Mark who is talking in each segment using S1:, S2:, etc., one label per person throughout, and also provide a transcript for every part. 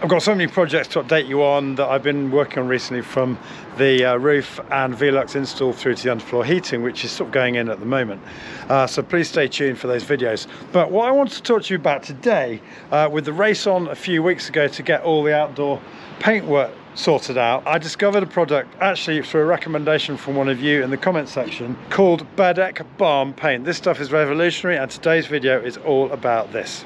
S1: I've got so many projects to update you on that I've been working on recently, from the roof and Velux install through to the underfloor heating, which is sort of going in at the moment. So please stay tuned for those videos. But what I want to talk to you about today, with the race on a few weeks ago to get all the outdoor paintwork sorted out, I discovered a product actually through a recommendation from one of you in the comment section called Bedec Barn paint. This stuff is revolutionary, and today's video is all about this.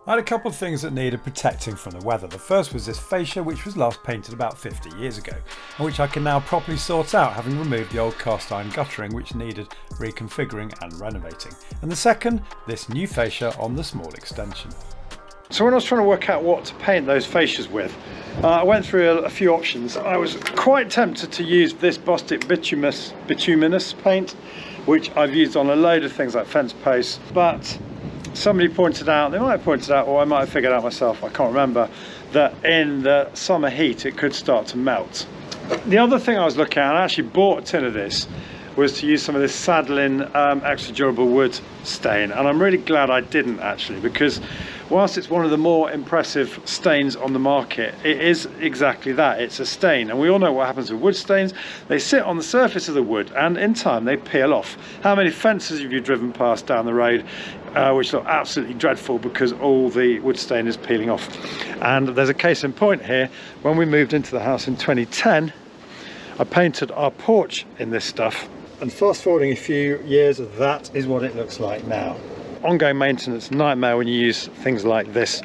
S1: I had a couple of things that needed protecting from the weather. The first was this fascia, which was last painted about 50 years ago, and which I can now properly sort out, having removed the old cast iron guttering which needed reconfiguring and renovating. And the second, this new fascia on the small extension. So when I was trying to work out what to paint those fascias with, I went through a few options. I was quite tempted to use this Bostik bituminous paint, which I've used on a load of things like fence posts, but somebody pointed out, they might have pointed out, or I might have figured out myself, I can't remember, that in the summer heat it could start to melt. The other thing I was looking at, and I actually bought a tin of this, was to use some of this Sadlin extra durable wood stain, and I'm really glad I didn't actually, because whilst it's one of the more impressive stains on the market, it is exactly that. It's a stain, and we all know what happens with wood stains. They sit on the surface of the wood and in time they peel off. How many fences have you driven past down the road which look absolutely dreadful because all the wood stain is peeling off? And there's a case in point here. When we moved into the house in 2010, I painted our porch in this stuff, and fast forwarding a few years, that is what it looks like now. Ongoing maintenance nightmare when you use things like this.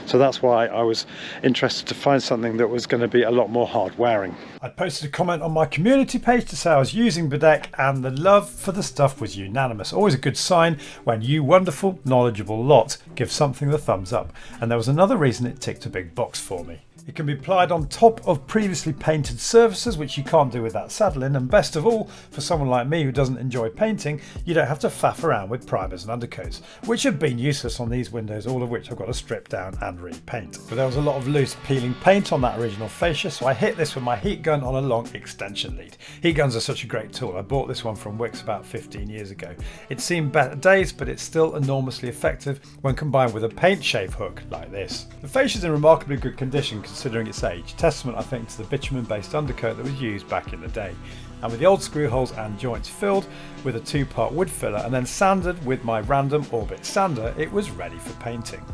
S1: So that's why I was interested to find something that was going to be a lot more hard wearing. I posted a comment on my community page to say I was using Bedec, and the love for the stuff was unanimous. Always a good sign when you wonderful, knowledgeable lot give something the thumbs up. And there was another reason it ticked a big box for me. It can be applied on top of previously painted surfaces, which you can't do with that Sadlin, and best of all, for someone like me who doesn't enjoy painting, you don't have to faff around with primers and undercoats, which have been useless on these windows, all of which I've got to strip down and repaint. But there was a lot of loose peeling paint on that original fascia, so I hit this with my heat gun on a long extension lead. Heat guns are such a great tool. I bought this one from Wix about 15 years ago. It's seen better days, but it's still enormously effective when combined with a paint shave hook like this. The fascia is in remarkably good condition considering its age, testament I think to the bitumen based undercoat that was used back in the day. And with the old screw holes and joints filled with a 2-part wood filler and then sanded with my random orbit sander, it was ready for painting.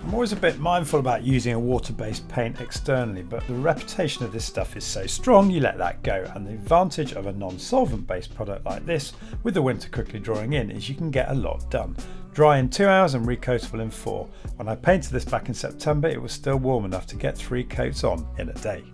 S1: I'm always a bit mindful about using a water-based paint externally, but the reputation of this stuff is so strong you let that go, and the advantage of a non-solvent based product like this, with the winter quickly drawing in, is you can get a lot done. Dry in 2 hours and recoatable in 4. When I painted this back in September, it was still warm enough to get 3 coats on in a day.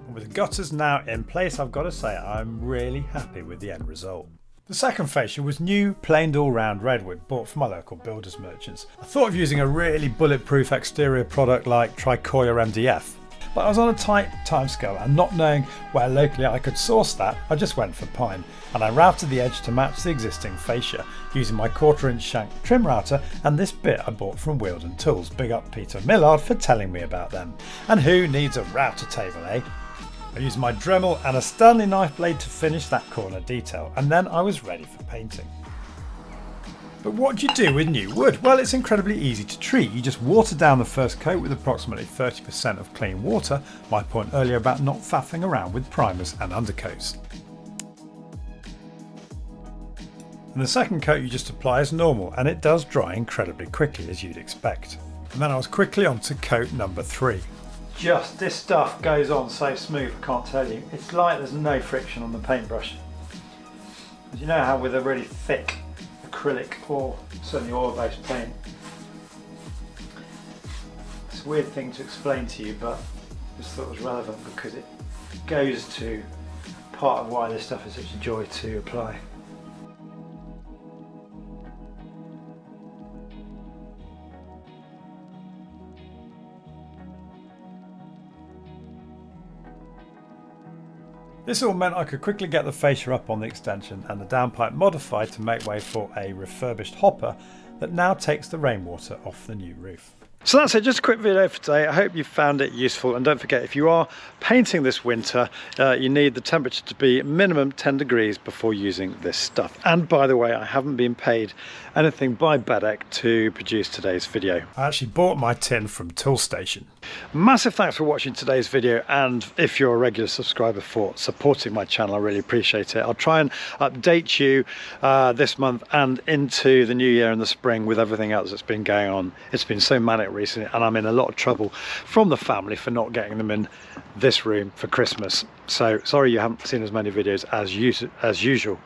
S1: And with the gutters now in place, I've got to say I'm really happy with the end result. The second fascia was new, planed all-round redwood, bought from my local builders merchants. I thought of using a really bulletproof exterior product like Tricoya MDF, but I was on a tight timescale, and not knowing where locally I could source that, I just went for pine, and I routed the edge to match the existing fascia using my 1/4" shank trim router and this bit I bought from Wheeldon Tools. Big up Peter Millard for telling me about them. And who needs a router table, eh? I used my Dremel and a Stanley knife blade to finish that corner detail, and then I was ready for painting. But what do you do with new wood? Well, it's incredibly easy to treat. You just water down the first coat with approximately 30% of clean water, my point earlier about not faffing around with primers and undercoats. And the second coat you just apply as normal, and it does dry incredibly quickly as you'd expect. And then I was quickly on to coat number 3. Just this stuff goes on so smooth, I can't tell you. It's like there's no friction on the paintbrush. As you know how with a really thick acrylic or certainly oil-based paint, it's a weird thing to explain to you, but I just thought it was relevant because it goes to part of why this stuff is such a joy to apply. This all meant I could quickly get the fascia up on the extension and the downpipe modified to make way for a refurbished hopper that now takes the rainwater off the new roof. So that's it, just a quick video for today. I hope you found it useful, and don't forget, if you are painting this winter, you need the temperature to be minimum 10 degrees before using this stuff. And by the way, I haven't been paid anything by Bedec to produce today's video. I actually bought my tin from Toolstation. Massive thanks for watching today's video, and if you're a regular subscriber, for supporting my channel. I really appreciate it. I'll try and update you this month and into the new year and the spring with everything else that's been going on. It's been so manic recently, and I'm in a lot of trouble from the family for not getting them in this room for Christmas. So sorry you haven't seen as many videos as usual.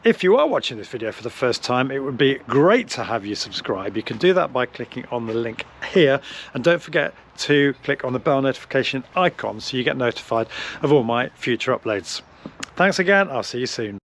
S1: If you are watching this video for the first time, it would be great to have you subscribe. You can do that by clicking on the link here, and don't forget to click on the bell notification icon so you get notified of all my future uploads. Thanks again, I'll see you soon.